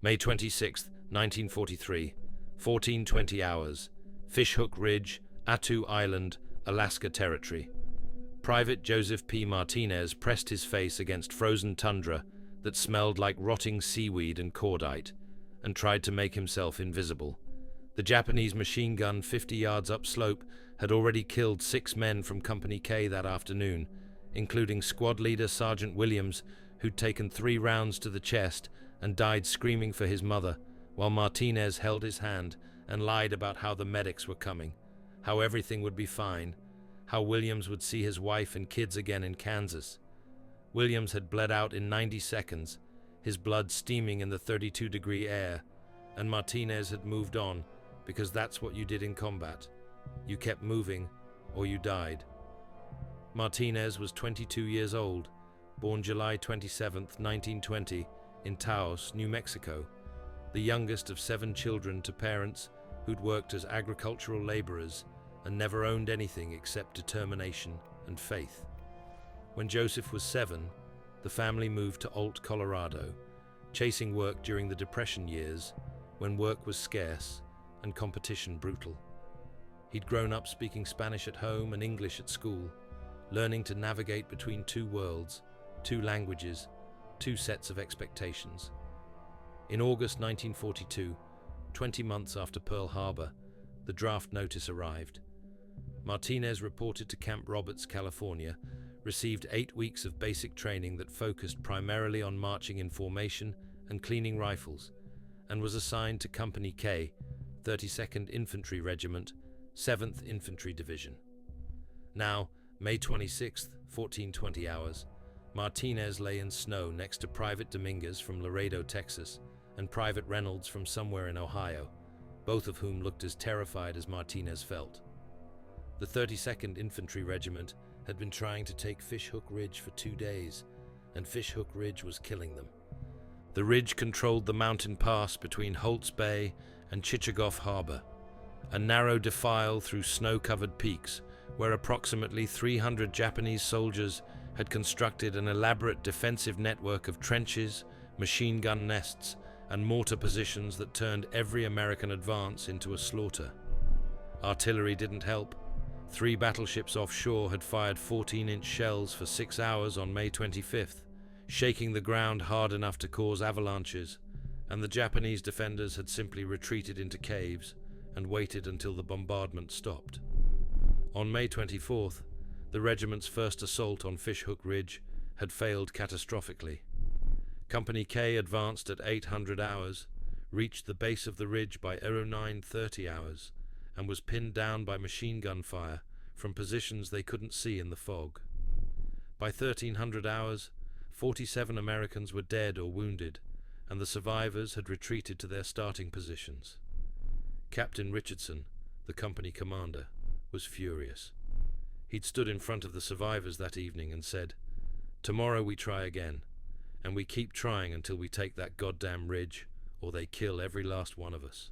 May 26, 1943, 14:20 hours, Fishhook Ridge, Attu Island, Alaska Territory. Private Joseph P. Martinez pressed his face against frozen tundra that smelled like rotting seaweed and cordite, and tried to make himself invisible. The Japanese machine gun 50 yards upslope had already killed 6 men from Company K that afternoon, including squad leader Sergeant Williams, who'd taken 3 rounds to the chest and died screaming for his mother, while Martinez held his hand and lied about how the medics were coming, how everything would be fine, how Williams would see his wife and kids again in Kansas. Williams had bled out in 90 seconds, his blood steaming in the 32-degree air, and Martinez had moved on, because that's what you did in combat. You kept moving, or you died. Martinez was 22 years old, born July 27, 1920, in Taos, New Mexico, the youngest of 7 children to parents who'd worked as agricultural laborers and never owned anything except determination and faith. When Joseph was 7, the family moved to Ault, Colorado, chasing work during the Depression years, when work was scarce and competition brutal. He'd grown up speaking Spanish at home and English at school, learning to navigate between 2 worlds, 2 languages, 2 sets of expectations. In August 1942, 20 months after Pearl Harbor, the draft notice arrived. Martinez reported to Camp Roberts, California, received 8 weeks of basic training that focused primarily on marching in formation and cleaning rifles, and was assigned to Company K, 32nd Infantry Regiment, 7th Infantry Division. Now, May 26, 14:20 hours, Martinez lay in snow next to Private Dominguez from Laredo, Texas, and Private Reynolds from somewhere in Ohio, both of whom looked as terrified as Martinez felt. The 32nd Infantry Regiment had been trying to take Fishhook Ridge for 2 days, and Fishhook Ridge was killing them. The ridge controlled the mountain pass between Holtz Bay and Chichagof Harbor, a narrow defile through snow-covered peaks where approximately 300 Japanese soldiers had constructed an elaborate defensive network of trenches, machine gun nests, and mortar positions that turned every American advance into a slaughter. Artillery didn't help. 3 battleships offshore had fired 14-inch shells for 6 hours on May 25th, shaking the ground hard enough to cause avalanches, and the Japanese defenders had simply retreated into caves and waited until the bombardment stopped. On May 24th, the regiment's first assault on Fishhook Ridge had failed catastrophically. Company K advanced at 800 hours, reached the base of the ridge by 0930 hours, and was pinned down by machine gun fire from positions they couldn't see in the fog. By 1300 hours, 47 Americans were dead or wounded, and the survivors had retreated to their starting positions. Captain Richardson, the company commander, was furious. He'd stood in front of the survivors that evening and said, "Tomorrow we try again, and we keep trying until we take that goddamn ridge, or they kill every last one of us."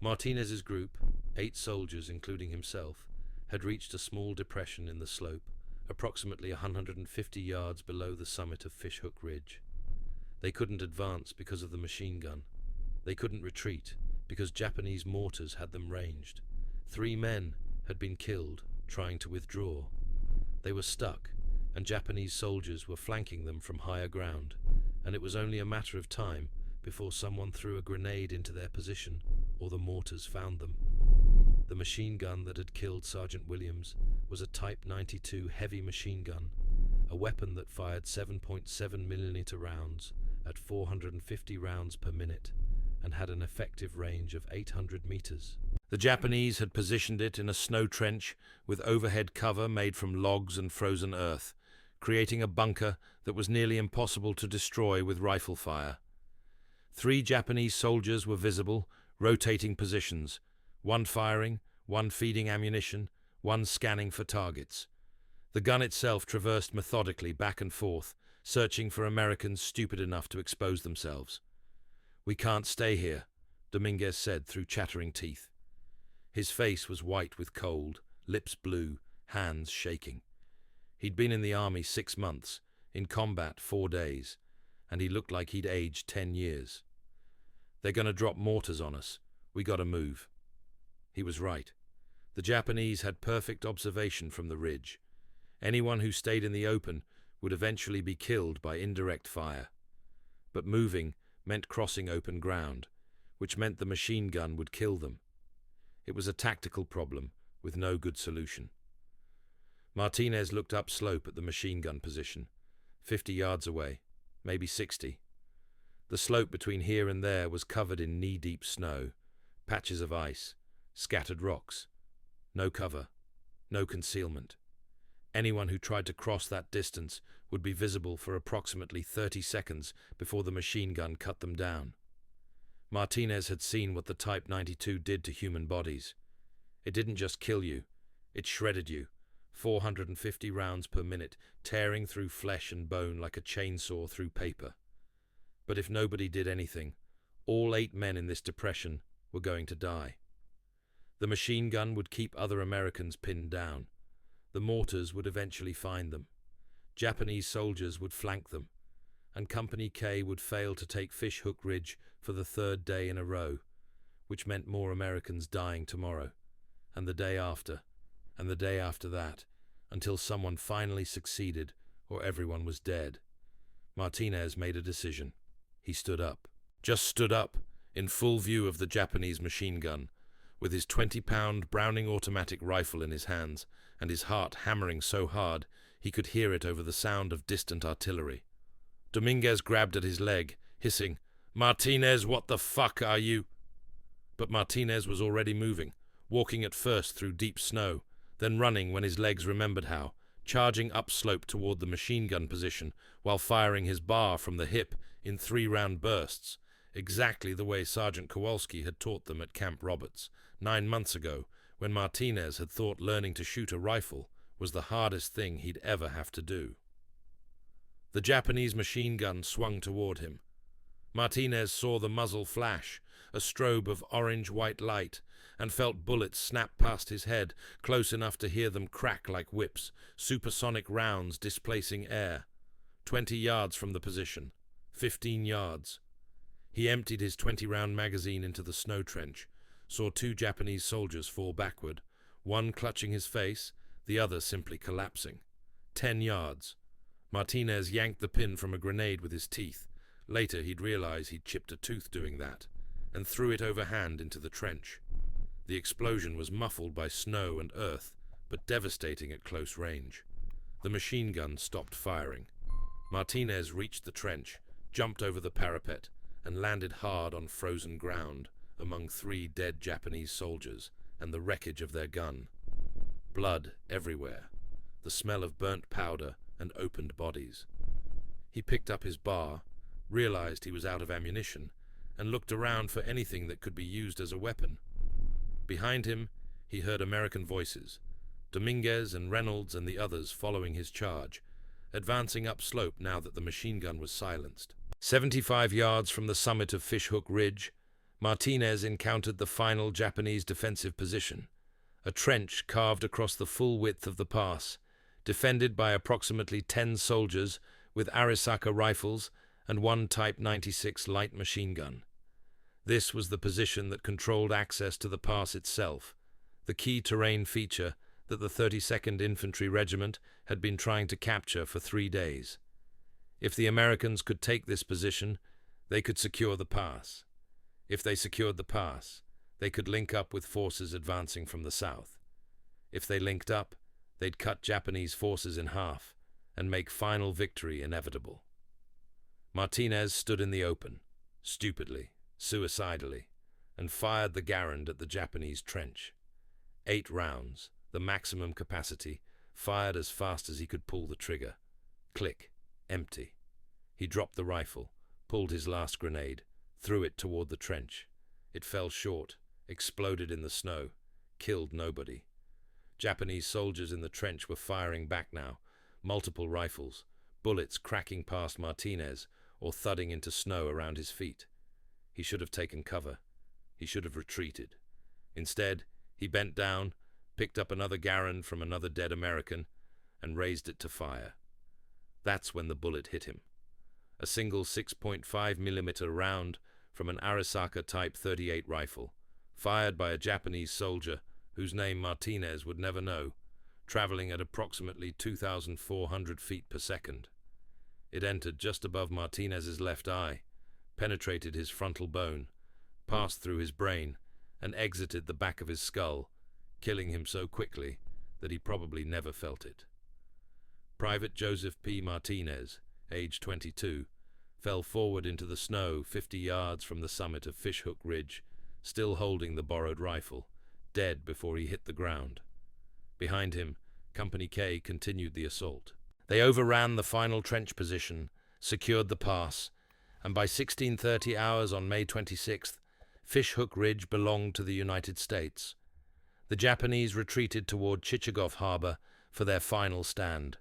Martinez's group, 8 soldiers including himself, had reached a small depression in the slope, approximately 150 yards below the summit of Fishhook Ridge. They couldn't advance because of the machine gun. They couldn't retreat because Japanese mortars had them ranged. 3 men had been killed trying to withdraw. They were stuck, and Japanese soldiers were flanking them from higher ground, and it was only a matter of time before someone threw a grenade into their position or the mortars found them. The machine gun that had killed Sergeant Williams was a Type 92 heavy machine gun, a weapon that fired 7.7mm rounds at 450 rounds per minute and had an effective range of 800 meters. The Japanese had positioned it in a snow trench with overhead cover made from logs and frozen earth, creating a bunker that was nearly impossible to destroy with rifle fire. 3 Japanese soldiers were visible, rotating positions, 1 firing, 1 feeding ammunition, 1 scanning for targets. The gun itself traversed methodically back and forth, searching for Americans stupid enough to expose themselves. "We can't stay here," Dominguez said through chattering teeth. His face was white with cold, lips blue, hands shaking. He'd been in the army 6 months, in combat 4 days, and he looked like he'd aged 10 years. They're gonna drop mortars on us. We gotta move." He was right. The Japanese had perfect observation from the ridge. Anyone who stayed in the open would eventually be killed by indirect fire. But moving meant crossing open ground, which meant the machine gun would kill them. It was a tactical problem with no good solution. Martinez looked upslope at the machine gun position, 50 yards away, maybe 60. The slope between here and there was covered in knee-deep snow, patches of ice, scattered rocks. No cover, no concealment. Anyone who tried to cross that distance would be visible for approximately 30 seconds before the machine gun cut them down. Martinez had seen what the Type 92 did to human bodies. It didn't just kill you, it shredded you, 450 rounds per minute, tearing through flesh and bone like a chainsaw through paper. But if nobody did anything, all 8 men in this depression were going to die. The machine gun would keep other Americans pinned down. The mortars would eventually find them. Japanese soldiers would flank them, and Company K would fail to take Fish Hook Ridge for the 3rd day in a row, which meant more Americans dying tomorrow, and the day after, and the day after that, until someone finally succeeded or everyone was dead. Martinez made a decision. He stood up. Just stood up, in full view of the Japanese machine gun, with his 20-pound Browning automatic rifle in his hands, and his heart hammering so hard he could hear it over the sound of distant artillery. Dominguez grabbed at his leg, hissing, "Martinez, what the fuck are you?" But Martinez was already moving, walking at first through deep snow, then running when his legs remembered how, charging upslope toward the machine gun position while firing his bar from the hip in 3-round bursts, exactly the way Sergeant Kowalski had taught them at Camp Roberts 9 months ago, when Martinez had thought learning to shoot a rifle was the hardest thing he'd ever have to do. The Japanese machine gun swung toward him. Martinez saw the muzzle flash, a strobe of orange-white light, and felt bullets snap past his head, close enough to hear them crack like whips, supersonic rounds displacing air. 20 yards from the position. 15 yards. He emptied his 20-round magazine into the snow trench, saw 2 Japanese soldiers fall backward, one clutching his face, the other simply collapsing. 10 yards. Martinez yanked the pin from a grenade with his teeth. Later he'd realize he'd chipped a tooth doing that, and threw it overhand into the trench. The explosion was muffled by snow and earth, but devastating at close range. The machine gun stopped firing. Martinez reached the trench, jumped over the parapet, and landed hard on frozen ground among 3 dead Japanese soldiers and the wreckage of their gun. Blood everywhere, the smell of burnt powder and opened bodies. He picked up his bar, realized he was out of ammunition, and looked around for anything that could be used as a weapon. Behind him, he heard American voices, Dominguez and Reynolds and the others following his charge, advancing upslope now that the machine gun was silenced. 75 yards from the summit of Fish Hook Ridge, Martinez encountered the final Japanese defensive position, a trench carved across the full width of the pass, defended by approximately 10 soldiers with Arisaka rifles and 1 Type 96 light machine gun. This was the position that controlled access to the pass itself, the key terrain feature that the 32nd Infantry Regiment had been trying to capture for 3 days. If the Americans could take this position, they could secure the pass. If they secured the pass, they could link up with forces advancing from the south. If they linked up, they'd cut Japanese forces in half and make final victory inevitable. Martinez stood in the open, stupidly, suicidally, and fired the Garand at the Japanese trench. 8 rounds, the maximum capacity, fired as fast as he could pull the trigger. Click. Empty. He dropped the rifle, pulled his last grenade, threw it toward the trench. It fell short, exploded in the snow, killed nobody. Japanese soldiers in the trench were firing back now, multiple rifles, bullets cracking past Martinez or thudding into snow around his feet. He should have taken cover. He should have retreated. Instead, he bent down, picked up another Garand from another dead American, and raised it to fire. That's when the bullet hit him. A single 6.5mm round from an Arisaka Type 38 rifle, fired by a Japanese soldier whose name Martinez would never know, traveling at approximately 2,400 feet per second. It entered just above Martinez's left eye, penetrated his frontal bone, passed through his brain, and exited the back of his skull, killing him so quickly that he probably never felt it. Private Joseph P. Martinez, age 22, fell forward into the snow 50 yards from the summit of Fishhook Ridge, still holding the borrowed rifle, dead before he hit the ground. Behind him, Company K continued the assault. They overran the final trench position, secured the pass, and by 16:30 hours on May 26th, Fishhook Ridge belonged to the United States. The Japanese retreated toward Chichagof Harbor for their final stand.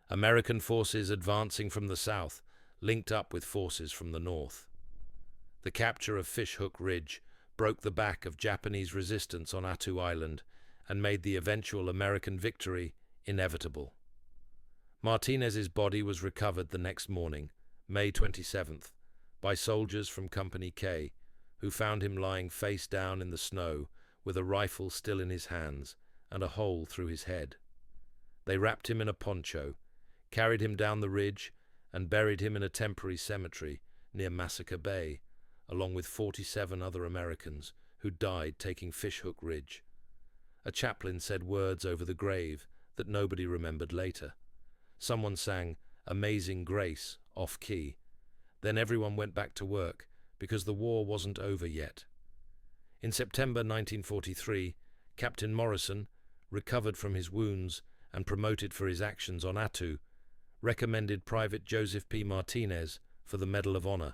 American forces advancing from the south linked up with forces from the north. The capture of Fishhook Ridge broke the back of Japanese resistance on Attu Island and made the eventual American victory inevitable. Martinez's body was recovered the next morning, May 27th, by soldiers from Company K, who found him lying face down in the snow with a rifle still in his hands and a hole through his head. They wrapped him in a poncho, carried him down the ridge, and buried him in a temporary cemetery near Massacre Bay, along with 47 other Americans who died taking Fishhook Ridge. A chaplain said words over the grave that nobody remembered later. Someone sang Amazing Grace off-key. Then everyone went back to work because the war wasn't over yet. In September 1943, Captain Morrison, recovered from his wounds and promoted for his actions on Attu, recommended Private Joseph P. Martinez for the Medal of Honor.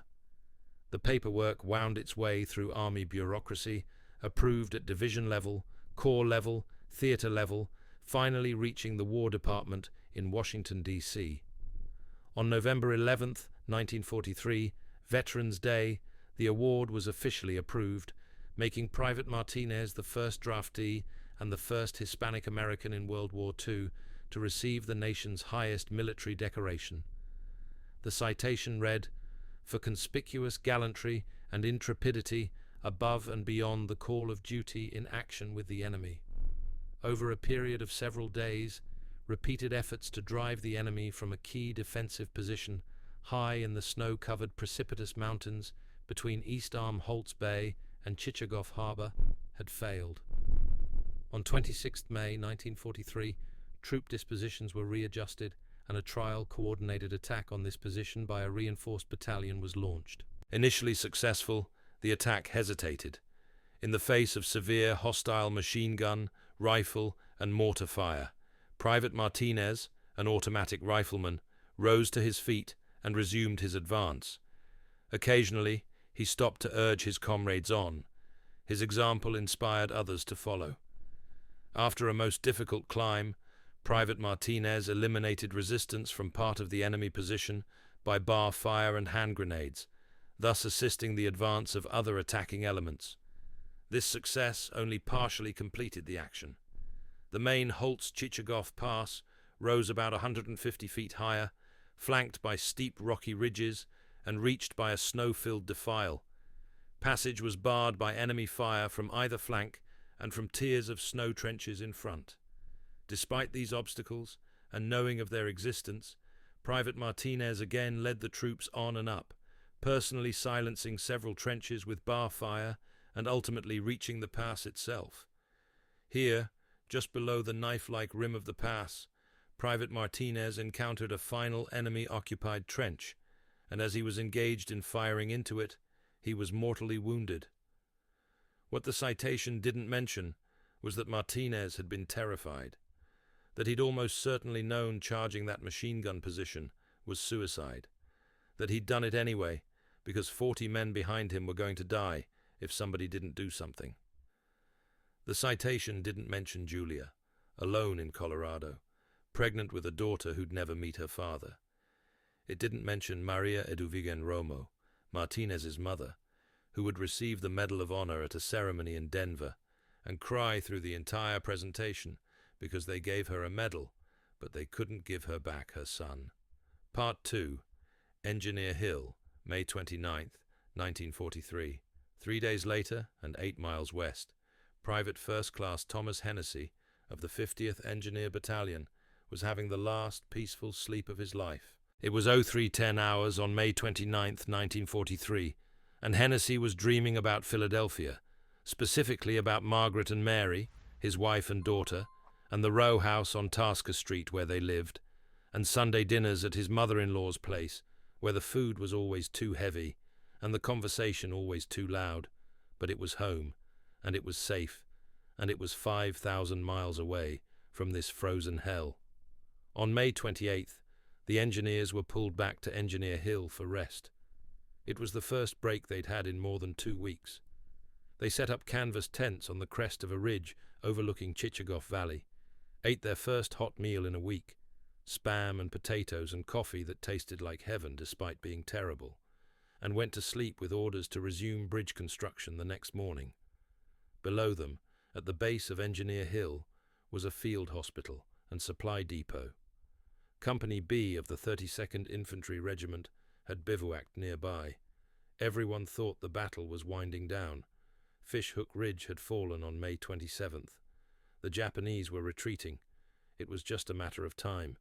The paperwork wound its way through Army bureaucracy, approved at division level, corps level, theater level, finally reaching the War Department in Washington, D.C. On November 11, 1943, Veterans Day, the award was officially approved, making Private Martinez the first draftee and the first Hispanic American in World War II to receive the nation's highest military decoration. The citation read, "For conspicuous gallantry and intrepidity above and beyond the call of duty in action with the enemy. Over a period of several days, repeated efforts to drive the enemy from a key defensive position high in the snow-covered precipitous mountains between East Arm Holtz Bay and Chichagof Harbor had failed. On 26 May 1943, troop dispositions were readjusted and a trial-coordinated attack on this position by a reinforced battalion was launched. Initially successful, the attack hesitated. In the face of severe hostile machine gun, rifle, and mortar fire, Private Martinez, an automatic rifleman, rose to his feet and resumed his advance. Occasionally, he stopped to urge his comrades on. His example inspired others to follow. After a most difficult climb, Private Martinez eliminated resistance from part of the enemy position by bar fire and hand grenades, thus assisting the advance of other attacking elements. This success only partially completed the action. The main Holtz-Chichagof Pass rose about 150 feet higher, flanked by steep rocky ridges and reached by a snow-filled defile. Passage was barred by enemy fire from either flank and from tiers of snow trenches in front. Despite these obstacles, and knowing of their existence, Private Martinez again led the troops on and up, personally silencing several trenches with bar fire and ultimately reaching the pass itself. Here, just below the knife-like rim of the pass, Private Martinez encountered a final enemy-occupied trench, and as he was engaged in firing into it, he was mortally wounded. What the citation didn't mention was that Martinez had been terrified, that he'd almost certainly known charging that machine gun position was suicide, that he'd done it anyway because 40 men behind him were going to die if somebody didn't do something. The citation didn't mention Julia, alone in Colorado, pregnant with a daughter who'd never meet her father. It didn't mention Maria Eduvigen Romo, Martinez's mother, who would receive the Medal of Honor at a ceremony in Denver and cry through the entire presentation because they gave her a medal, but they couldn't give her back her son. Part 2, Engineer Hill, May 29, 1943. 3 days later, and 8 miles west, Private First Class Thomas Hennessy of the 50th Engineer Battalion was having the last peaceful sleep of his life. It was 03:10 hours on May 29, 1943, and Hennessy was dreaming about Philadelphia, specifically about Margaret and Mary, his wife and daughter, and the row house on Tasker Street where they lived, and Sunday dinners at his mother-in-law's place, where the food was always too heavy and the conversation always too loud, but it was home, and it was safe, and it was 5,000 miles away from this frozen hell. On May 28th, the engineers were pulled back to Engineer Hill for rest. It was the first break they'd had in more than 2 weeks. They set up canvas tents on the crest of a ridge overlooking Chichagof Valley, ate their first hot meal in a week, spam and potatoes and coffee that tasted like heaven despite being terrible, and went to sleep with orders to resume bridge construction the next morning. Below them, at the base of Engineer Hill, was a field hospital and supply depot. Company B of the 32nd Infantry Regiment had bivouacked nearby. Everyone thought the battle was winding down. Fish Hook Ridge had fallen on May 27th. The Japanese were retreating. It was just a matter of time.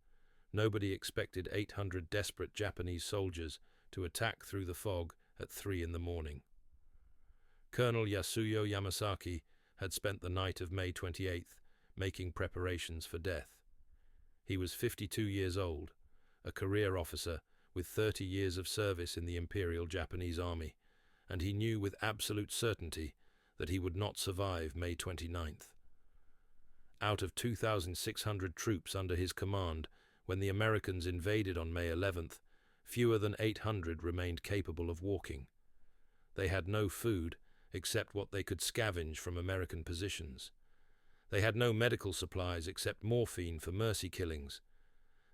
Nobody expected 800 desperate Japanese soldiers to attack through the fog at 3 in the morning. Colonel Yasuyo Yamasaki had spent the night of May 28th making preparations for death. He was 52 years old, a career officer with 30 years of service in the Imperial Japanese Army, and he knew with absolute certainty that he would not survive May 29th. Out of 2,600 troops under his command, when the Americans invaded on May 11th, fewer than 800 remained capable of walking. They had no food except what they could scavenge from American positions. They had no medical supplies except morphine for mercy killings.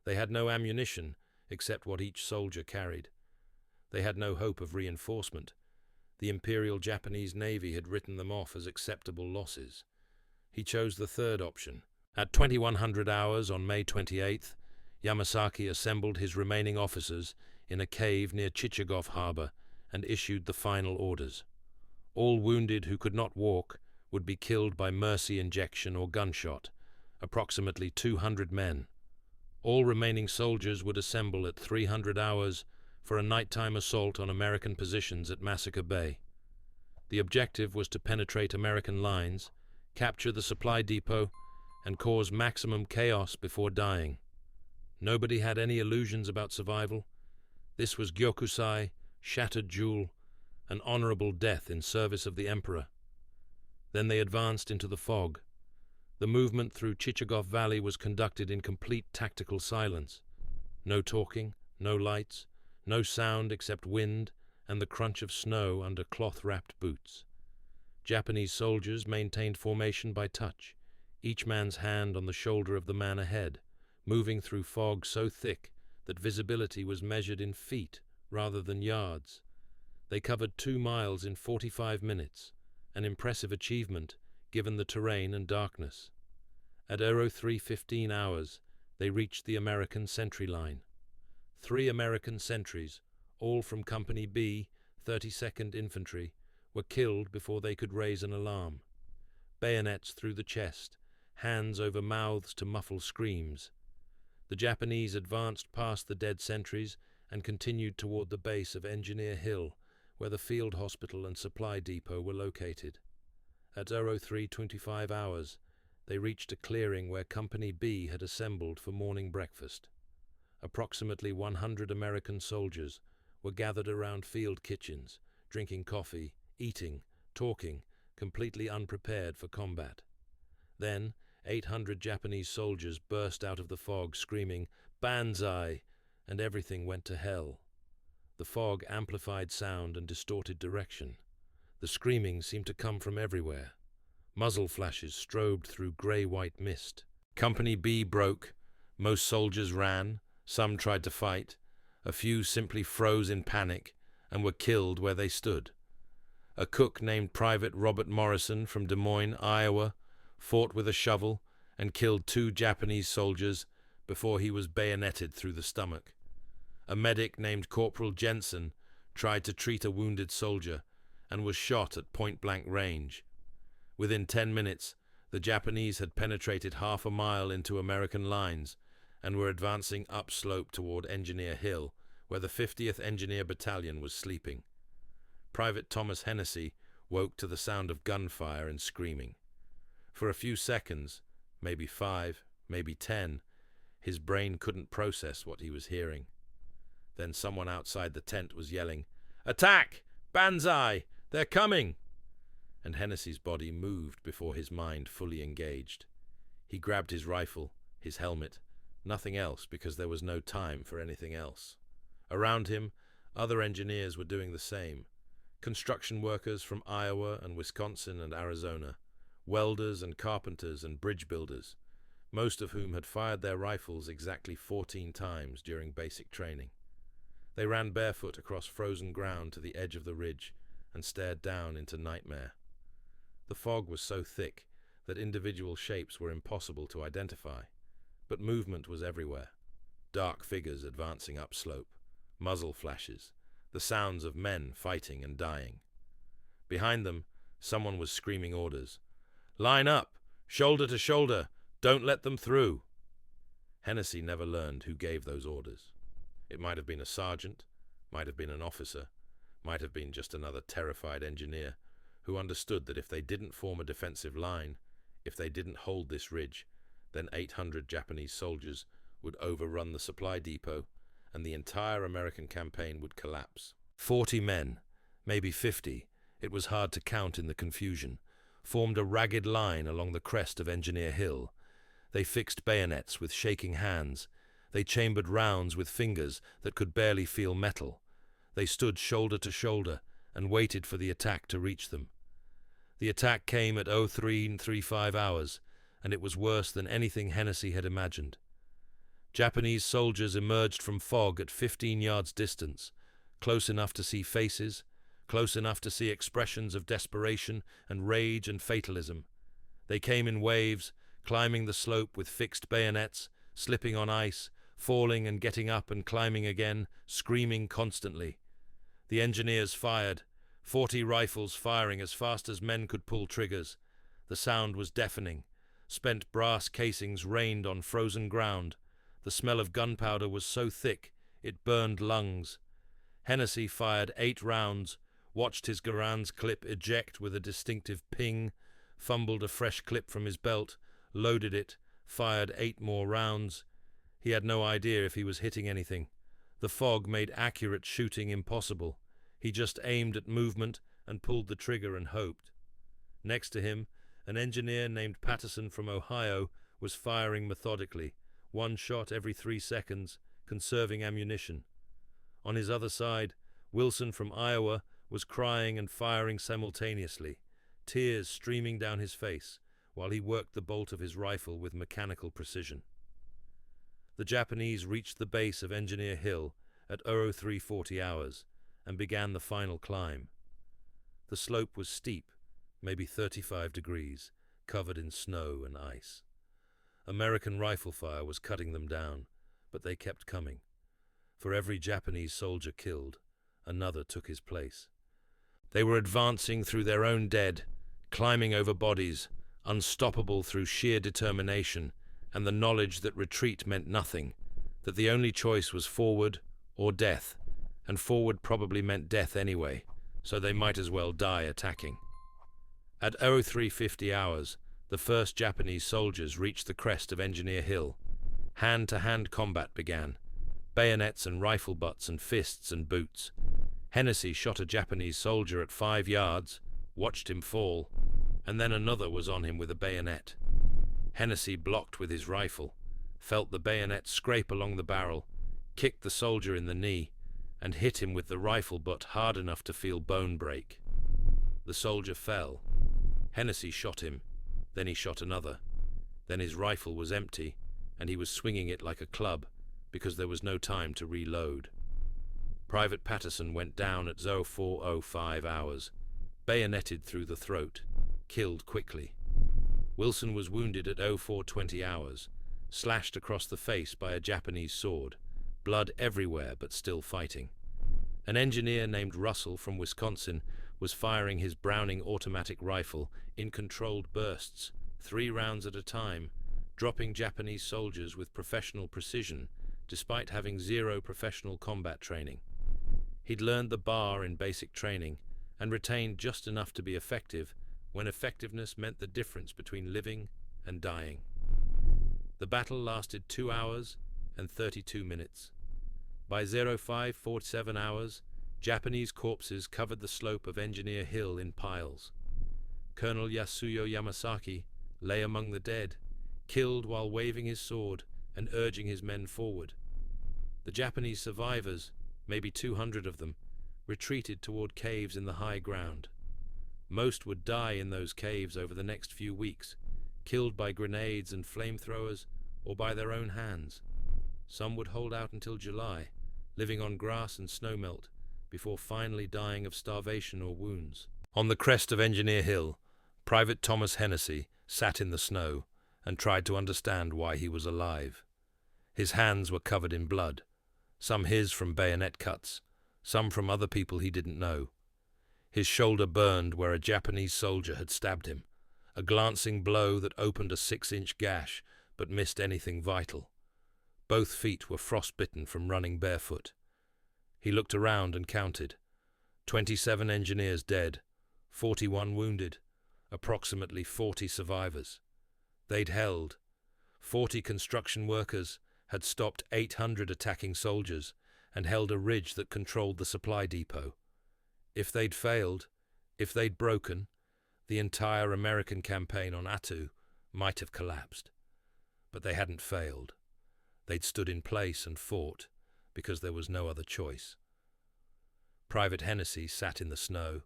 They had no ammunition except what each soldier carried. They had no hope of reinforcement. The Imperial Japanese Navy had written them off as acceptable losses. He chose the third option. At 2100 hours on May 28th, Yamasaki assembled his remaining officers in a cave near Chichagof Harbor and issued the final orders. All wounded who could not walk would be killed by mercy injection or gunshot, approximately 200 men. All remaining soldiers would assemble at 300 hours for a nighttime assault on American positions at Massacre Bay. The objective was to penetrate American lines, capture the supply depot, and cause maximum chaos before dying. Nobody had any illusions about survival. This was Gyokusai, shattered jewel, an honorable death in service of the Emperor. Then they advanced into the fog. The movement through Chichagof Valley was conducted in complete tactical silence. No talking, no lights, no sound except wind and the crunch of snow under cloth-wrapped boots. Japanese soldiers maintained formation by touch, each man's hand on the shoulder of the man ahead, moving through fog so thick that visibility was measured in feet rather than yards. They covered 2 miles in 45 minutes, an impressive achievement given the terrain and darkness. At 03:15 hours, they reached the American sentry line. 3 American sentries, all from Company B, 32nd Infantry, were killed before they could raise an alarm. Bayonets through the chest, hands over mouths to muffle screams. The Japanese advanced past the dead sentries and continued toward the base of Engineer Hill, where the field hospital and supply depot were located. At 03:25 hours, they reached a clearing where Company B had assembled for morning breakfast. Approximately 100 American soldiers were gathered around field kitchens, drinking coffee, eating, talking, completely unprepared for combat. Then 800 Japanese soldiers burst out of the fog screaming, "Banzai!" and everything went to hell. The fog amplified sound and distorted direction. The screaming seemed to come from everywhere. Muzzle flashes strobed through grey-white mist. Company B broke. Most soldiers ran. Some tried to fight. A few simply froze in panic and were killed where they stood. A cook named Private Robert Morrison from Des Moines, Iowa, fought with a shovel and killed 2 Japanese soldiers before he was bayoneted through the stomach. A medic named Corporal Jensen tried to treat a wounded soldier, and was shot at point-blank range. Within 10 minutes, the Japanese had penetrated half a mile into American lines and were advancing upslope toward Engineer Hill, where the 50th Engineer Battalion was sleeping. Private Thomas Hennessy woke to the sound of gunfire and screaming. For a few seconds, maybe 5, maybe 10, his brain couldn't process what he was hearing. Then someone outside the tent was yelling, "Attack! Banzai! They're coming!" And Hennessy's body moved before his mind fully engaged. He grabbed his rifle, his helmet, nothing else because there was no time for anything else. Around him, other engineers were doing the same. Construction workers from Iowa and Wisconsin and Arizona, welders and carpenters and bridge builders, most of whom had fired their rifles exactly 14 times during basic training. They ran barefoot across frozen ground to the edge of the ridge and stared down into nightmare. The fog was so thick that individual shapes were impossible to identify, but movement was everywhere. Dark figures advancing upslope, muzzle flashes, the sounds of men fighting and dying. Behind them, someone was screaming orders. "Line up! Shoulder to shoulder! Don't let them through!" Hennessy never learned who gave those orders. It might have been a sergeant, might have been an officer, might have been just another terrified engineer who understood that if they didn't form a defensive line, if they didn't hold this ridge, then 800 Japanese soldiers would overrun the supply depot and the entire American campaign would collapse. 40 men, maybe 50, it was hard to count in the confusion, formed a ragged line along the crest of Engineer Hill. They fixed bayonets with shaking hands. They chambered rounds with fingers that could barely feel metal. They stood shoulder to shoulder and waited for the attack to reach them. The attack came at 03:35 hours, and it was worse than anything Hennessy had imagined. Japanese soldiers emerged from fog at 15 yards distance, close enough to see faces, close enough to see expressions of desperation and rage and fatalism. They came in waves, climbing the slope with fixed bayonets, slipping on ice, falling and getting up and climbing again, screaming constantly. The engineers fired, 40 rifles firing as fast as men could pull triggers. The sound was deafening. Spent brass casings rained on frozen ground. The smell of gunpowder was so thick it burned lungs. Hennessy fired 8 rounds, watched his Garand's clip eject with a distinctive ping, fumbled a fresh clip from his belt, loaded it, fired 8 more rounds. He had no idea if he was hitting anything. The fog made accurate shooting impossible. He just aimed at movement and pulled the trigger and hoped. Next to him, an engineer named Patterson from Ohio was firing methodically, 1 shot every 3 seconds, conserving ammunition. On his other side, Wilson from Iowa was crying and firing simultaneously, tears streaming down his face, while he worked the bolt of his rifle with mechanical precision. The Japanese reached the base of Engineer Hill at 03:40 hours and began the final climb. The slope was steep, maybe 35 degrees, covered in snow and ice. American rifle fire was cutting them down, but they kept coming. For every Japanese soldier killed, another took his place. They were advancing through their own dead, climbing over bodies, unstoppable through sheer determination and the knowledge that retreat meant nothing, that the only choice was forward or death, and forward probably meant death anyway, so they might as well die attacking. At 03:50 hours, the first Japanese soldiers reached the crest of Engineer Hill. Hand-to-hand combat began, bayonets and rifle butts and fists and boots. Hennessy shot a Japanese soldier at 5 yards, watched him fall, and then another was on him with a bayonet. Hennessy blocked with his rifle, felt the bayonet scrape along the barrel, kicked the soldier in the knee, and hit him with the rifle butt hard enough to feel bone break. The soldier fell. Hennessy shot him, then he shot another. Then his rifle was empty, and he was swinging it like a club, because there was no time to reload. Private Patterson went down at 04:05 hours, bayoneted through the throat, killed quickly. Wilson was wounded at 04:20 hours, slashed across the face by a Japanese sword, blood everywhere but still fighting. An engineer named Russell from Wisconsin was firing his Browning automatic rifle in controlled bursts, 3 rounds at a time, dropping Japanese soldiers with professional precision, despite having 0 professional combat training. He'd learned the bar in basic training and retained just enough to be effective when effectiveness meant the difference between living and dying. The battle lasted 2 hours and 32 minutes. By 0547 hours, Japanese corpses covered the slope of Engineer Hill in piles. Colonel Yasuyo Yamasaki lay among the dead, killed while waving his sword and urging his men forward. The Japanese survivors, maybe 200 of them, retreated toward caves in the high ground. Most would die in those caves over the next few weeks, killed by grenades and flamethrowers or by their own hands. Some would hold out until July, living on grass and snowmelt, before finally dying of starvation or wounds. On the crest of Engineer Hill, Private Thomas Hennessy sat in the snow and tried to understand why he was alive. His hands were covered in blood, some his from bayonet cuts, some from other people he didn't know. His shoulder burned where a Japanese soldier had stabbed him, a glancing blow that opened a 6-inch gash but missed anything vital. Both feet were frostbitten from running barefoot. He looked around and counted. 27 engineers dead, 41 wounded, approximately 40 survivors. They'd held. 40 construction workers had stopped 800 attacking soldiers and held a ridge that controlled the supply depot. If they'd failed, if they'd broken, the entire American campaign on Attu might have collapsed. But they hadn't failed. They'd stood in place and fought, because there was no other choice. Private Hennessy sat in the snow,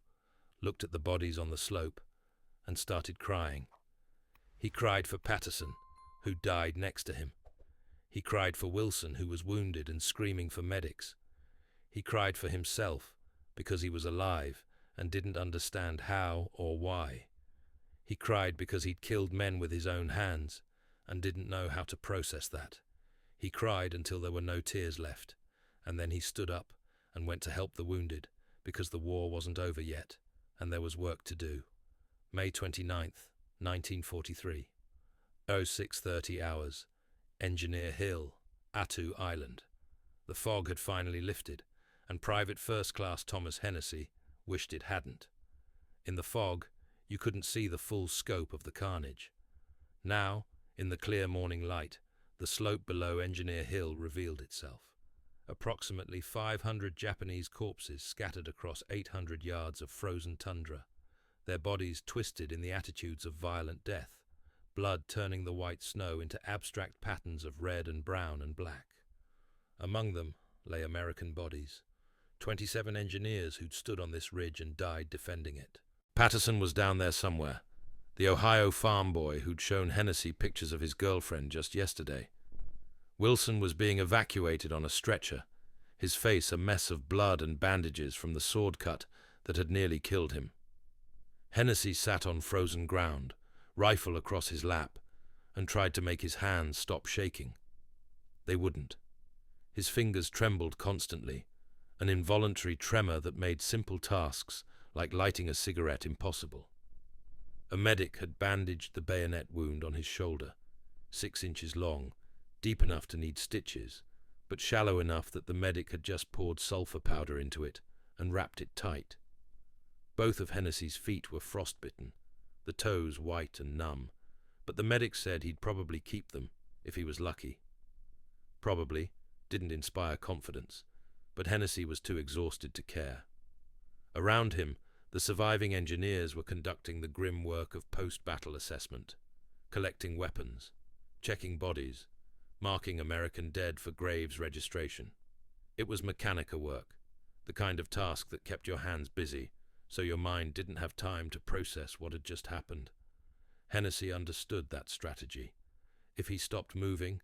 looked at the bodies on the slope, and started crying. He cried for Patterson, who died next to him. He cried for Wilson, who was wounded and screaming for medics. He cried for himself, because he was alive and didn't understand how or why. He cried because he'd killed men with his own hands and didn't know how to process that. He cried until there were no tears left, and then he stood up and went to help the wounded, because the war wasn't over yet, and there was work to do. May 29th, 1943. 0630 hours. Engineer Hill, Attu Island. The fog had finally lifted, and Private First Class Thomas Hennessy wished it hadn't. In the fog, you couldn't see the full scope of the carnage. Now, in the clear morning light, the slope below Engineer Hill revealed itself. Approximately 500 Japanese corpses scattered across 800 yards of frozen tundra, their bodies twisted in the attitudes of violent death, blood turning the white snow into abstract patterns of red and brown and black. Among them lay American bodies, 27 engineers who'd stood on this ridge and died defending it. Patterson was down there somewhere, the Ohio farm boy who'd shown Hennessy pictures of his girlfriend just yesterday. Wilson was being evacuated on a stretcher, his face a mess of blood and bandages from the sword cut that had nearly killed him. Hennessy sat on frozen ground, rifle across his lap, and tried to make his hands stop shaking. They wouldn't. His fingers trembled constantly, an involuntary tremor that made simple tasks, like lighting a cigarette, impossible. A medic had bandaged the bayonet wound on his shoulder, 6 inches long, deep enough to need stitches, but shallow enough that the medic had just poured sulfur powder into it and wrapped it tight. Both of Hennessy's feet were frostbitten, the toes white and numb, but the medic said he'd probably keep them if he was lucky. Probably didn't inspire confidence, but Hennessy was too exhausted to care. Around him, the surviving engineers were conducting the grim work of post-battle assessment, collecting weapons, checking bodies, marking American dead for graves registration. It was mechanica work, the kind of task that kept your hands busy, so your mind didn't have time to process what had just happened. Hennessy understood that strategy. If he stopped moving,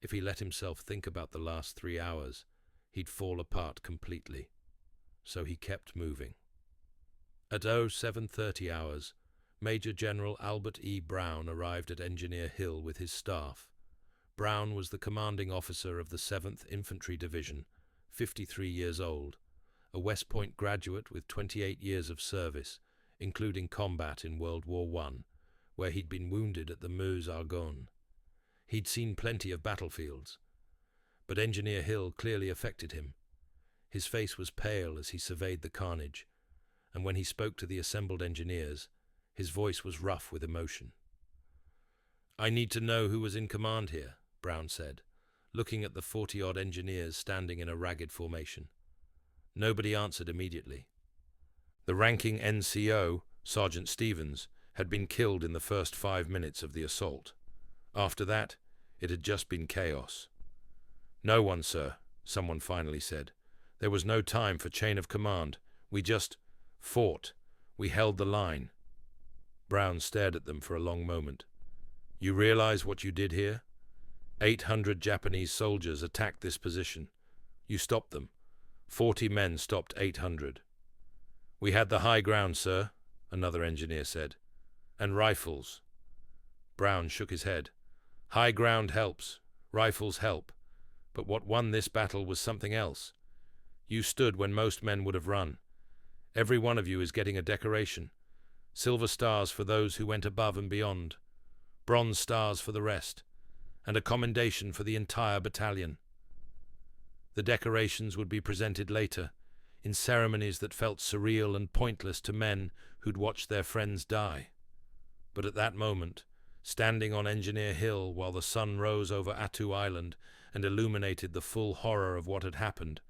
if he let himself think about the last 3 hours, he'd fall apart completely. So he kept moving. At 0730 hours, Major General Albert E. Brown arrived at Engineer Hill with his staff. Brown was the commanding officer of the 7th Infantry Division, 53 years old, a West Point graduate with 28 years of service, including combat in World War I, where he'd been wounded at the Meuse-Argonne. He'd seen plenty of battlefields, but Engineer Hill clearly affected him. His face was pale as he surveyed the carnage, and when he spoke to the assembled engineers, his voice was rough with emotion. "I need to know who was in command here," Brown said, looking at the 40-odd engineers standing in a ragged formation. Nobody answered immediately. The ranking NCO, Sergeant Stevens, had been killed in the first 5 minutes of the assault. After that, it had just been chaos. "No one, sir," someone finally said. "There was no time for chain of command. We just fought. We held the line." Brown stared at them for a long moment. "You realize what you did here? 800 Japanese soldiers attacked this position. You stopped them. 40 men stopped 800. "We had the high ground, sir," another engineer said. "And rifles." Brown shook his head. "High ground helps. Rifles help. But what won this battle was something else. You stood when most men would have run. Every one of you is getting a decoration. Silver stars for those who went above and beyond. Bronze stars for the rest. And a commendation for the entire battalion." The decorations would be presented later, in ceremonies that felt surreal and pointless to men who'd watched their friends die. But at that moment, standing on Engineer Hill while the sun rose over Attu Island and illuminated the full horror of what had happened,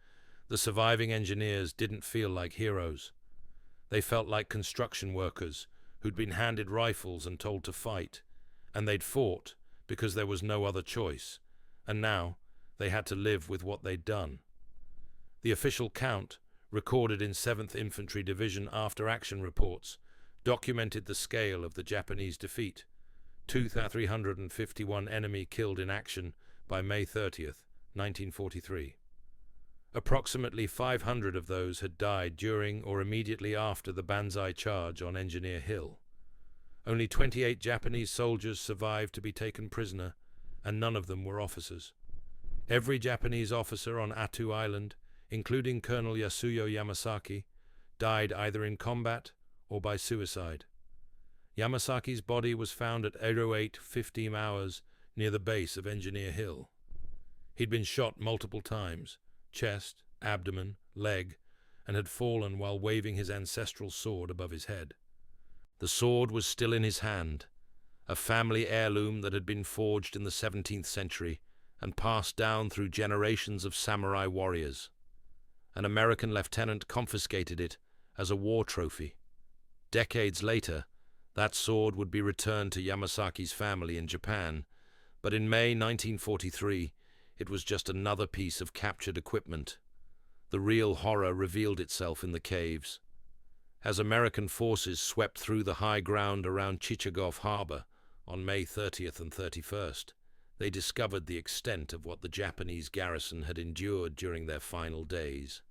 the surviving engineers didn't feel like heroes. They felt like construction workers who'd been handed rifles and told to fight, and they'd fought because there was no other choice, and now they had to live with what they'd done. The official count, recorded in 7th Infantry Division after-action reports, documented the scale of the Japanese defeat: 2,351 enemy killed in action by May 30th, 1943. Approximately 500 of those had died during or immediately after the banzai charge on Engineer Hill. Only 28 Japanese soldiers survived to be taken prisoner, and none of them were officers. Every Japanese officer on Attu Island, including Colonel Yasuyo Yamasaki, died either in combat or by suicide. Yamasaki's body was found at 08:15 hours near the base of Engineer Hill. He'd been shot multiple times, chest, abdomen, leg, and had fallen while waving his ancestral sword above his head. The sword was still in his hand, a family heirloom that had been forged in the 17th century and passed down through generations of samurai warriors. An American lieutenant confiscated it as a war trophy. Decades later, that sword would be returned to Yamasaki's family in Japan, but in May 1943, it was just another piece of captured equipment. The real horror revealed itself in the caves. As American forces swept through the high ground around Chichagof Harbor on May 30th and 31st, they discovered the extent of what the Japanese garrison had endured during their final days.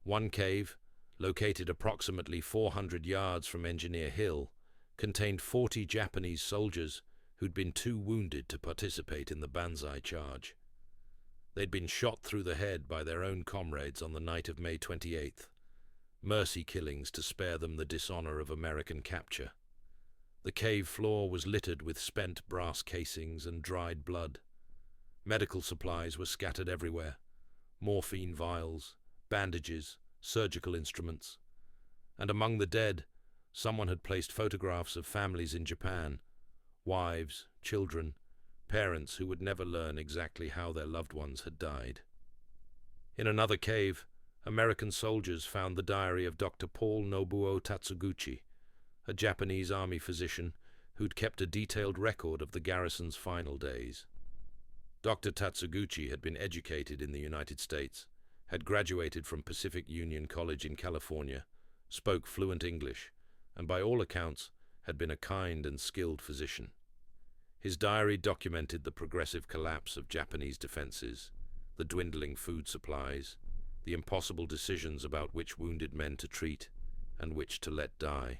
One cave, located approximately 400 yards from Engineer Hill, contained 40 Japanese soldiers who'd been too wounded to participate in the banzai charge. They'd been shot through the head by their own comrades on the night of May 28th. Mercy killings to spare them the dishonor of American capture. The cave floor was littered with spent brass casings and dried blood. Medical supplies were scattered everywhere: morphine vials, bandages, surgical instruments. And among the dead, someone had placed photographs of families in Japan, wives, children, parents who would never learn exactly how their loved ones had died. In another cave, American soldiers found the diary of Dr. Paul Nobuo Tatsuguchi, a Japanese army physician who'd kept a detailed record of the garrison's final days. Dr. Tatsuguchi had been educated in the United States, had graduated from Pacific Union College in California, spoke fluent English, and by all accounts had been a kind and skilled physician. His diary documented the progressive collapse of Japanese defenses, the dwindling food supplies, the impossible decisions about which wounded men to treat and which to let die.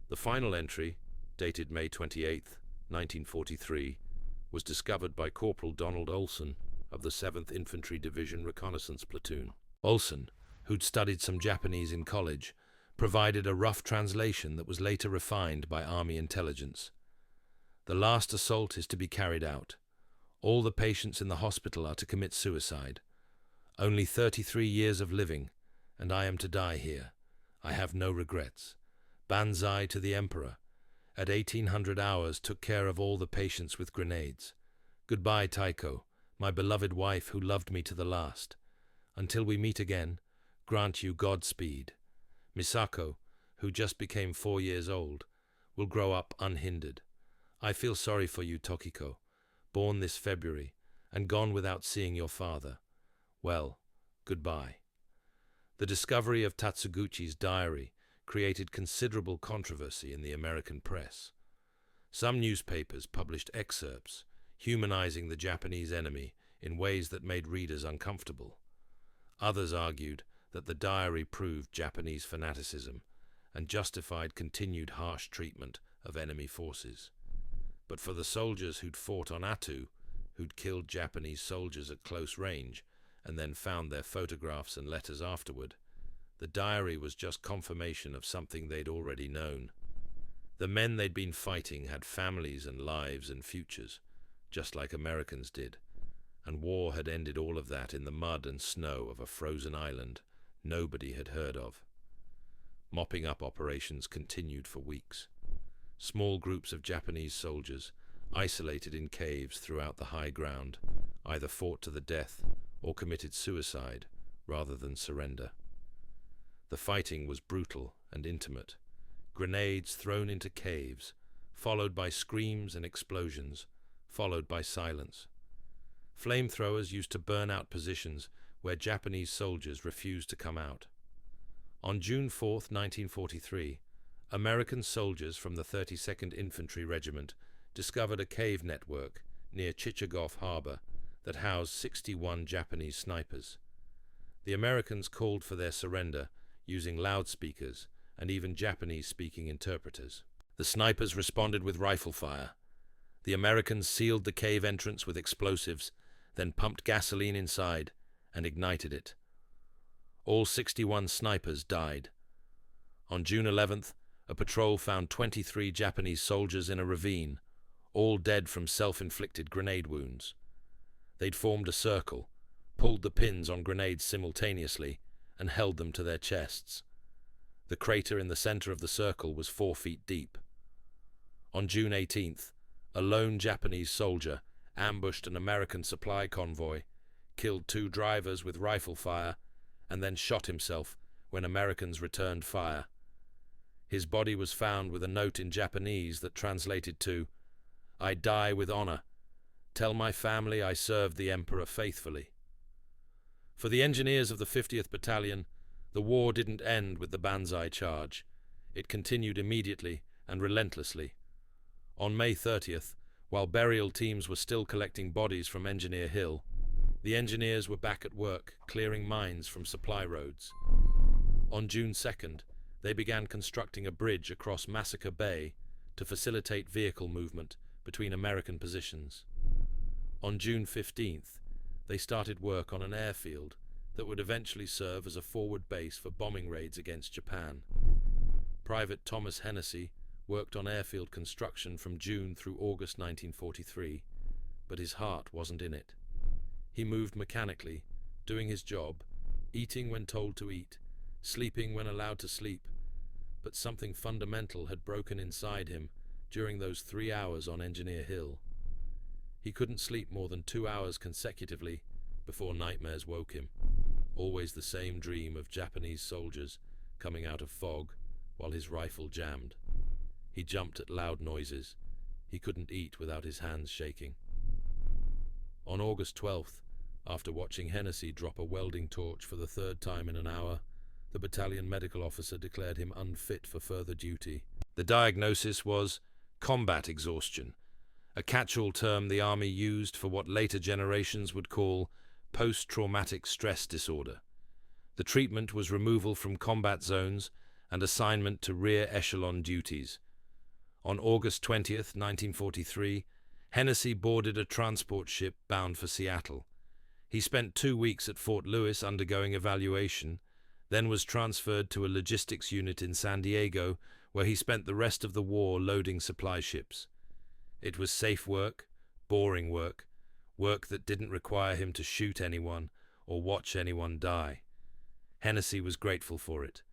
The final entry, dated May 28, 1943, was discovered by Corporal Donald Olson of the 7th Infantry Division Reconnaissance Platoon. Olson, who'd studied some Japanese in college, provided a rough translation that was later refined by Army intelligence. The last assault is to be carried out. All the patients in the hospital are to commit suicide. Only 33 years of living, and I am to die here. I have no regrets. Banzai to the Emperor. At 1800 hours took care of all the patients with grenades. Goodbye, Taiko, my beloved wife who loved me to the last. Until we meet again, grant you Godspeed. Misako, who just became 4 years old, will grow up unhindered. I feel sorry for you, Tokiko, born this February, and gone without seeing your father. Well, goodbye. The discovery of Tatsuguchi's diary created considerable controversy in the American press. Some newspapers published excerpts humanizing the Japanese enemy in ways that made readers uncomfortable. Others argued that the diary proved Japanese fanaticism and justified continued harsh treatment of enemy forces. But for the soldiers who'd fought on Attu, who'd killed Japanese soldiers at close range and then found their photographs and letters afterward, the diary was just confirmation of something they'd already known. The men they'd been fighting had families and lives and futures, just like Americans did, and war had ended all of that in the mud and snow of a frozen island nobody had heard of. Mopping up operations continued for weeks. Small groups of Japanese soldiers, isolated in caves throughout the high ground, either fought to the death or committed suicide rather than surrender. The fighting was brutal and intimate. Grenades thrown into caves, followed by screams and explosions, followed by silence. Flamethrowers used to burn out positions where Japanese soldiers refused to come out. On June 4, 1943, American soldiers from the 32nd Infantry Regiment discovered a cave network near Chichagof Harbor that housed 61 Japanese snipers. The Americans called for their surrender using loudspeakers and even Japanese-speaking interpreters. The snipers responded with rifle fire. The Americans sealed the cave entrance with explosives, then pumped gasoline inside and ignited it. All 61 snipers died. On June 11th, a patrol found 23 Japanese soldiers in a ravine, all dead from self-inflicted grenade wounds. They'd formed a circle, pulled the pins on grenades simultaneously, and held them to their chests. The crater in the center of the circle was 4 feet deep. On June 18th, a lone Japanese soldier ambushed an American supply convoy, killed 2 drivers with rifle fire, and then shot himself when Americans returned fire. His body was found with a note in Japanese that translated to, "I die with honor. Tell my family I served the Emperor faithfully." For the engineers of the 50th Battalion, the war didn't end with the banzai charge. It continued immediately and relentlessly. On May 30th, while burial teams were still collecting bodies from Engineer Hill, the engineers were back at work, clearing mines from supply roads. On June 2nd, they began constructing a bridge across Massacre Bay to facilitate vehicle movement between American positions. On June 15th, they started work on an airfield that would eventually serve as a forward base for bombing raids against Japan. Private Thomas Hennessy worked on airfield construction from June through August 1943, but his heart wasn't in it. He moved mechanically, doing his job, eating when told to eat, sleeping when allowed to sleep, but something fundamental had broken inside him during those 3 hours on Engineer Hill. He couldn't sleep more than 2 hours consecutively before nightmares woke him. Always the same dream of Japanese soldiers coming out of fog while his rifle jammed. He jumped at loud noises. He couldn't eat without his hands shaking. On August 12th, after watching Hennessy drop a welding torch for the 3rd time in an hour, the battalion medical officer declared him unfit for further duty. The diagnosis was combat exhaustion, a catch-all term the Army used for what later generations would call post-traumatic stress disorder. The treatment was removal from combat zones and assignment to rear echelon duties. On August 20th, 1943, Hennessy boarded a transport ship bound for Seattle. He spent 2 weeks at Fort Lewis undergoing evaluation, then was transferred to a logistics unit in San Diego, where he spent the rest of the war loading supply ships. It was safe work, boring work, work that didn't require him to shoot anyone or watch anyone die. Hennessy was grateful for it.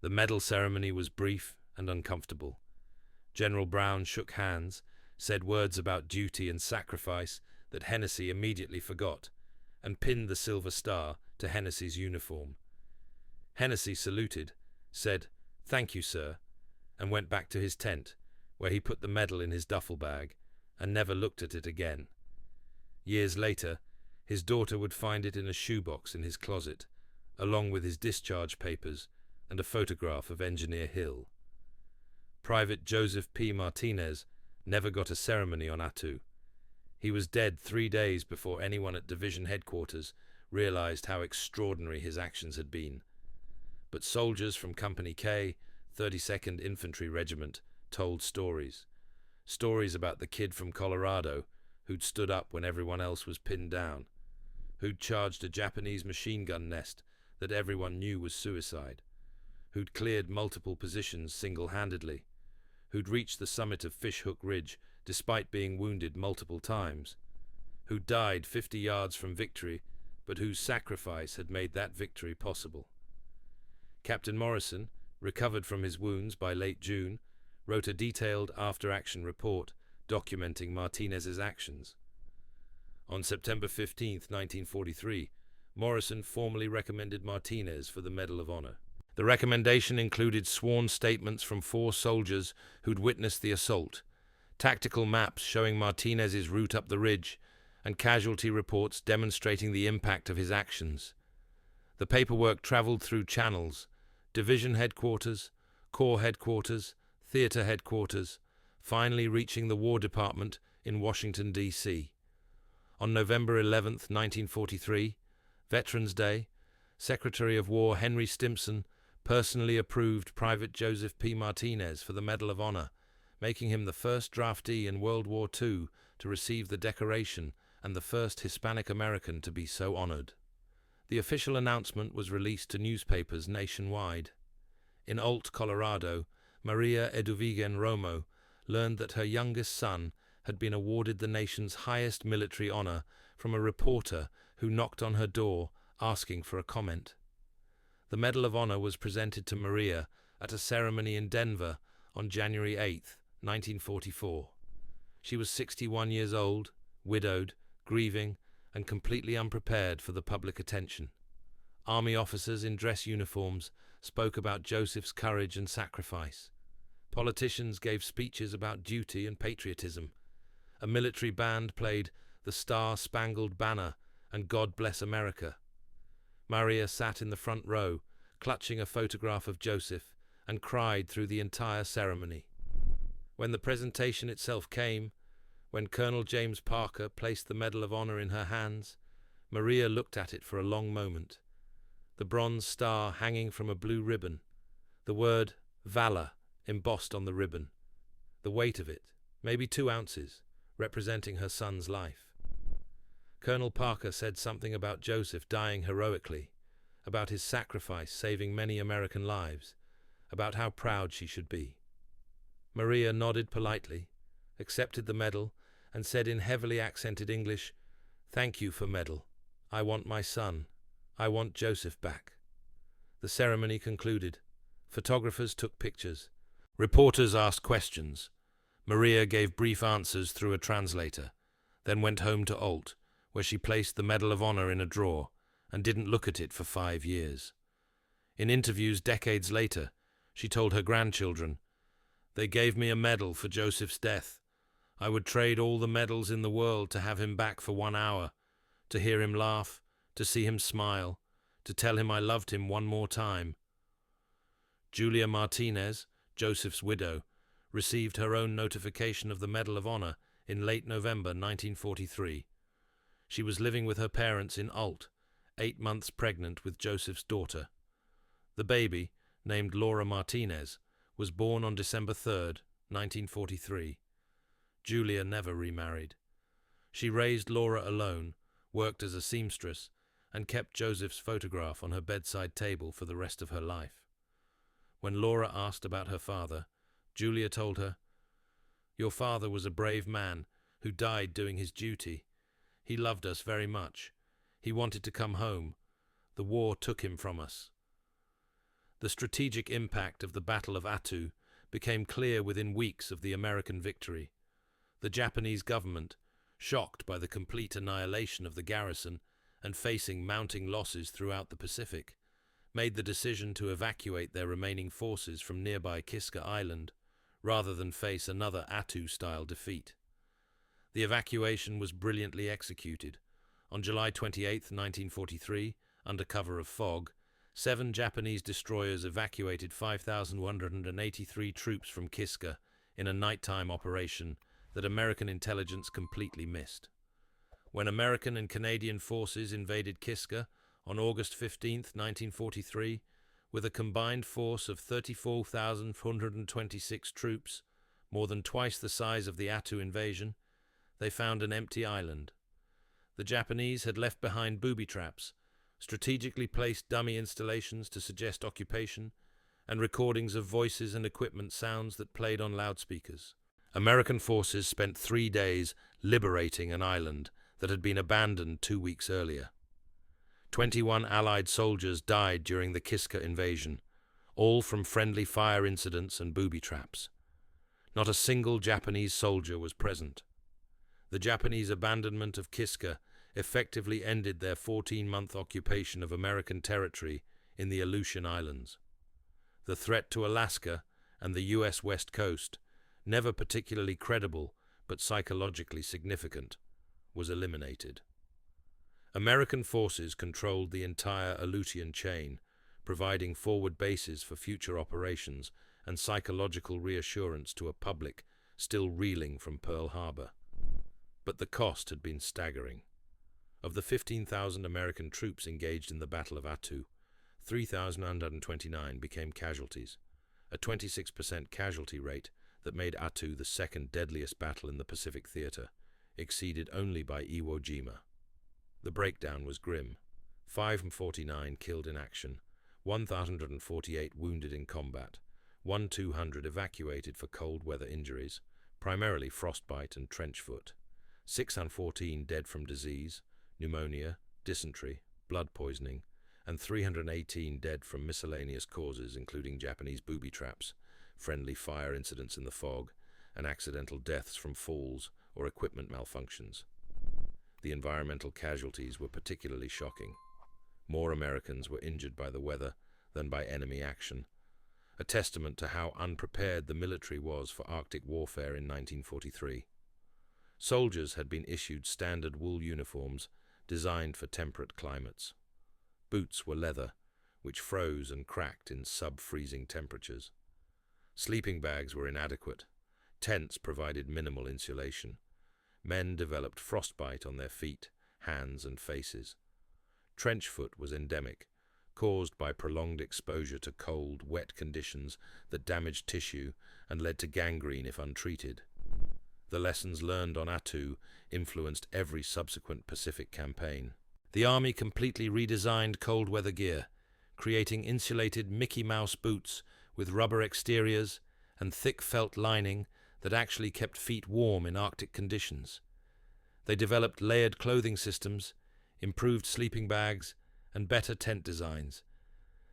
The medal ceremony was brief and uncomfortable. General Brown shook hands, said words about duty and sacrifice that Hennessy immediately forgot, and pinned the silver star to Hennessy's uniform. Hennessy saluted, said, "Thank you, sir," and went back to his tent, where he put the medal in his duffel bag and never looked at it again. Years later, his daughter would find it in a shoebox in his closet, along with his discharge papers and a photograph of Engineer Hill. Private Joseph P. Martinez never got a ceremony on Attu. He was dead 3 days before anyone at division headquarters realized how extraordinary his actions had been. But soldiers from Company K, 32nd Infantry Regiment, told stories. Stories about the kid from Colorado who'd stood up when everyone else was pinned down, who'd charged a Japanese machine gun nest that everyone knew was suicide, who'd cleared multiple positions single-handedly, who'd reached the summit of Fishhook Ridge despite being wounded multiple times, who died 50 yards from victory, but whose sacrifice had made that victory possible. Captain Morrison, recovered from his wounds by late June, wrote a detailed after-action report documenting Martinez's actions. On September 15, 1943, Morrison formally recommended Martinez for the Medal of Honor. The recommendation included sworn statements from 4 soldiers who'd witnessed the assault, tactical maps showing Martinez's route up the ridge, and casualty reports demonstrating the impact of his actions. The paperwork traveled through channels: division headquarters, corps headquarters, theater headquarters, finally reaching the War Department in Washington, D.C. On November 11, 1943, Veterans Day, Secretary of War Henry Stimson personally approved Private Joseph P. Martinez for the Medal of Honor, making him the first draftee in World War II to receive the decoration and the first Hispanic American to be so honored. The official announcement was released to newspapers nationwide. In Ault, Colorado, Maria Eduvigen Romo learned that her youngest son had been awarded the nation's highest military honor from a reporter who knocked on her door asking for a comment. The Medal of Honor was presented to Maria at a ceremony in Denver on January 8, 1944. She was 61 years old, widowed, grieving, and completely unprepared for the public attention. Army officers in dress uniforms spoke about Joseph's courage and sacrifice. Politicians gave speeches about duty and patriotism. A military band played The Star-Spangled Banner and God Bless America. Maria sat in the front row, clutching a photograph of Joseph, and cried through the entire ceremony. When the presentation itself came, when Colonel James Parker placed the Medal of Honor in her hands, Maria looked at it for a long moment. The bronze star hanging from a blue ribbon, the word Valor embossed on the ribbon, the weight of it, maybe 2 ounces, representing her son's life. Colonel Parker said something about Joseph dying heroically, about his sacrifice saving many American lives, about how proud she should be. Maria nodded politely, accepted the medal, and said in heavily accented English, "Thank you for medal. I want my son. I want Joseph back." The ceremony concluded. Photographers took pictures. Reporters asked questions. Maria gave brief answers through a translator, then went home to Ault, where she placed the Medal of Honor in a drawer and didn't look at it for 5 years. In interviews decades later, she told her grandchildren, "They gave me a medal for Joseph's death. I would trade all the medals in the world to have him back for 1 hour, to hear him laugh, to see him smile, to tell him I loved him one more time." Julia Martinez, Joseph's widow, received her own notification of the Medal of Honor in late November 1943. She was living with her parents in Ault, 8 months pregnant with Joseph's daughter. The baby, named Laura Martinez, was born on December 3, 1943. Julia never remarried. She raised Laura alone, worked as a seamstress, and kept Joseph's photograph on her bedside table for the rest of her life. When Laura asked about her father, Julia told her, "Your father was a brave man who died doing his duty. He loved us very much. He wanted to come home. The war took him from us." The strategic impact of the Battle of Attu became clear within weeks of the American victory. The Japanese government, shocked by the complete annihilation of the garrison and facing mounting losses throughout the Pacific, made the decision to evacuate their remaining forces from nearby Kiska Island, rather than face another Attu-style defeat. The evacuation was brilliantly executed. On July 28, 1943, under cover of fog, 7 Japanese destroyers evacuated 5,183 troops from Kiska in a nighttime operation that American intelligence completely missed. When American and Canadian forces invaded Kiska on August 15, 1943, with a combined force of 34,426 troops, more than twice the size of the Attu invasion, they found an empty island. The Japanese had left behind booby traps, strategically placed dummy installations to suggest occupation, and recordings of voices and equipment sounds that played on loudspeakers. American forces spent 3 days liberating an island that had been abandoned 2 weeks earlier. 21 Allied soldiers died during the Kiska invasion, all from friendly fire incidents and booby traps. Not a single Japanese soldier was present. The Japanese abandonment of Kiska effectively ended their 14-month occupation of American territory in the Aleutian Islands. The threat to Alaska and the U.S. West Coast, never particularly credible but psychologically significant, was eliminated. American forces controlled the entire Aleutian chain, providing forward bases for future operations and psychological reassurance to a public still reeling from Pearl Harbor. But the cost had been staggering. Of the 15,000 American troops engaged in the Battle of Attu, 3,929 became casualties, a 26% casualty rate that made Attu the second deadliest battle in the Pacific theater, exceeded only by Iwo Jima. The breakdown was grim. 549 killed in action, 1,148 wounded in combat, 1,200 evacuated for cold weather injuries, primarily frostbite and trench foot, 614 dead from disease, pneumonia, dysentery, blood poisoning, and 318 dead from miscellaneous causes including Japanese booby traps, friendly fire incidents in the fog, and accidental deaths from falls or equipment malfunctions. The environmental casualties were particularly shocking. More Americans were injured by the weather than by enemy action, a testament to how unprepared the military was for Arctic warfare in 1943. Soldiers had been issued standard wool uniforms designed for temperate climates. Boots were leather, which froze and cracked in sub-freezing temperatures. Sleeping bags were inadequate. Tents provided minimal insulation. Men developed frostbite on their feet, hands, and faces. Trench foot was endemic, caused by prolonged exposure to cold, wet conditions that damaged tissue and led to gangrene if untreated. The lessons learned on Attu influenced every subsequent Pacific campaign. The Army completely redesigned cold weather gear, creating insulated Mickey Mouse boots with rubber exteriors and thick felt lining that actually kept feet warm in Arctic conditions. They developed layered clothing systems, improved sleeping bags, and better tent designs.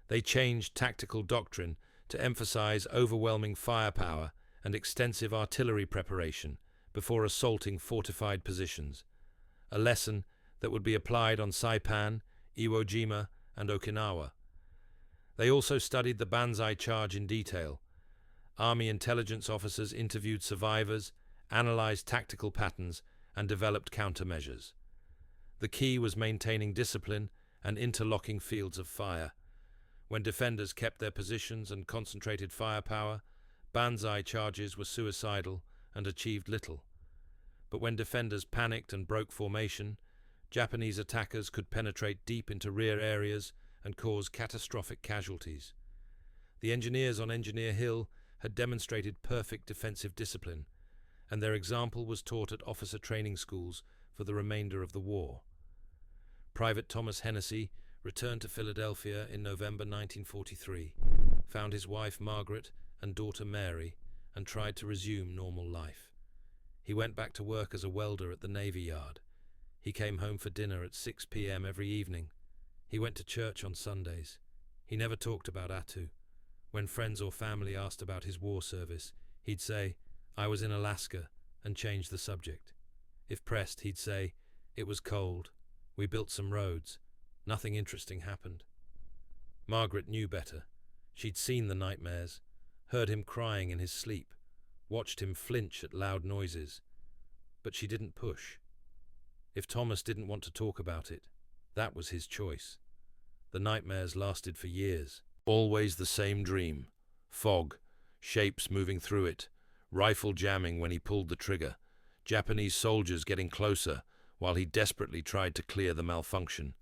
They changed tactical doctrine to emphasize overwhelming firepower and extensive artillery preparation before assaulting fortified positions, a lesson that would be applied on Saipan, Iwo Jima, and Okinawa. They also studied the banzai charge in detail. Army intelligence officers interviewed survivors, analyzed tactical patterns, and developed countermeasures. The key was maintaining discipline and interlocking fields of fire. When defenders kept their positions and concentrated firepower, banzai charges were suicidal and achieved little. But when defenders panicked and broke formation, Japanese attackers could penetrate deep into rear areas and cause catastrophic casualties. The engineers on Engineer Hill had demonstrated perfect defensive discipline, and their example was taught at officer training schools for the remainder of the war. Private Thomas Hennessy returned to Philadelphia in November 1943, found his wife Margaret and daughter Mary, and tried to resume normal life. He went back to work as a welder at the Navy Yard. He came home for dinner at 6 p.m. every evening. He went to church on Sundays. He never talked about Attu. When friends or family asked about his war service, he'd say, "I was in Alaska," and change the subject. If pressed, he'd say, "It was cold. We built some roads. Nothing interesting happened." Margaret knew better. She'd seen the nightmares, heard him crying in his sleep, watched him flinch at loud noises. But she didn't push. If Thomas didn't want to talk about it, that was his choice. The nightmares lasted for years. Always the same dream. Fog, shapes moving through it, rifle jamming when he pulled the trigger, Japanese soldiers getting closer while he desperately tried to clear the malfunction.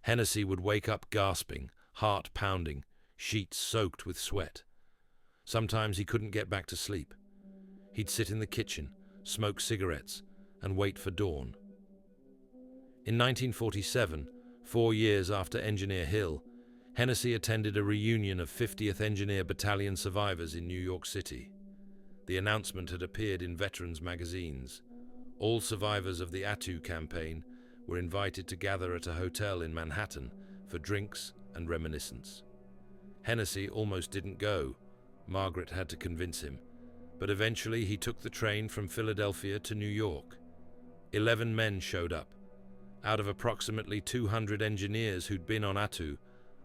Hennessy would wake up gasping, heart pounding, sheets soaked with sweat. Sometimes he couldn't get back to sleep. He'd sit in the kitchen, smoke cigarettes, and wait for dawn. In 1947, 4 years after Engineer Hill, Hennessy attended a reunion of 50th Engineer Battalion survivors in New York City. The announcement had appeared in veterans' magazines. All survivors of the Attu campaign were invited to gather at a hotel in Manhattan for drinks and reminiscence. Hennessy almost didn't go. Margaret had to convince him. But eventually he took the train from Philadelphia to New York. 11 men showed up. Out of approximately 200 engineers who'd been on Attu,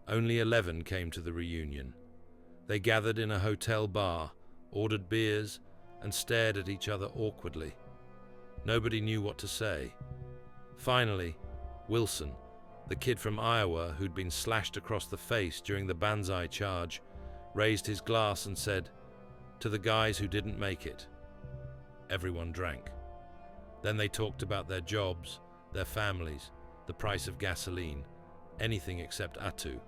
only 11 came to the reunion. They gathered in a hotel bar, ordered beers, and stared at each other awkwardly. Nobody knew what to say. Finally, Wilson, the kid from Iowa who'd been slashed across the face during the banzai charge, raised his glass and said, "To the guys who didn't make it." Everyone drank. Then they talked about their jobs, their families, the price of gasoline, anything except Attu.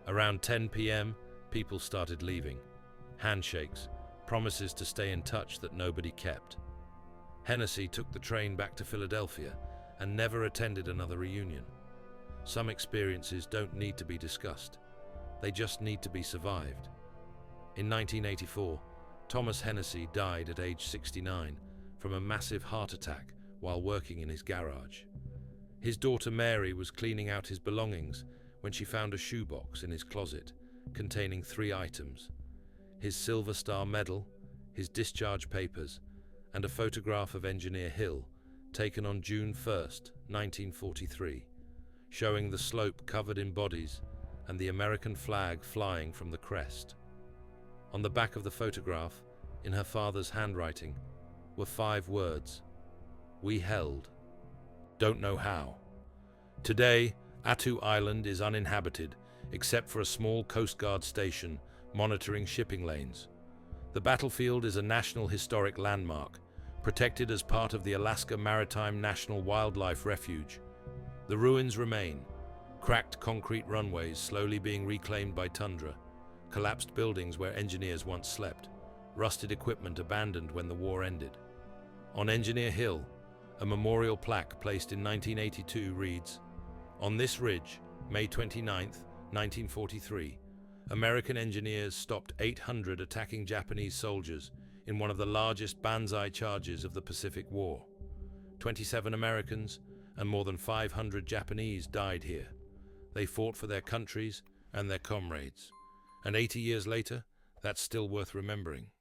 Around 10 p.m., people started leaving. Handshakes, promises to stay in touch that nobody kept. Hennessy took the train back to Philadelphia and never attended another reunion. Some experiences don't need to be discussed. They just need to be survived. In 1984, Thomas Hennessy died at age 69 from a massive heart attack while working in his garage. His daughter Mary was cleaning out his belongings when she found a shoebox in his closet containing 3 items: his Silver Star medal, his discharge papers, and a photograph of Engineer Hill taken on June 1st, 1943, showing the slope covered in bodies and the American flag flying from the crest. On the back of the photograph, in her father's handwriting, were 5 words: "We held. Don't know how." Today, Attu Island is uninhabited, except for a small Coast Guard station monitoring shipping lanes. The battlefield is a National Historic Landmark, protected as part of the Alaska Maritime National Wildlife Refuge. The ruins remain, cracked concrete runways slowly being reclaimed by tundra, collapsed buildings where engineers once slept, rusted equipment abandoned when the war ended. On Engineer Hill, a memorial plaque placed in 1982 reads, "On this ridge, May 29, 1943, American engineers stopped 800 attacking Japanese soldiers in one of the largest banzai charges of the Pacific War. 27 Americans and more than 500 Japanese died here. They fought for their countries and their comrades. And 80 years later, that's still worth remembering."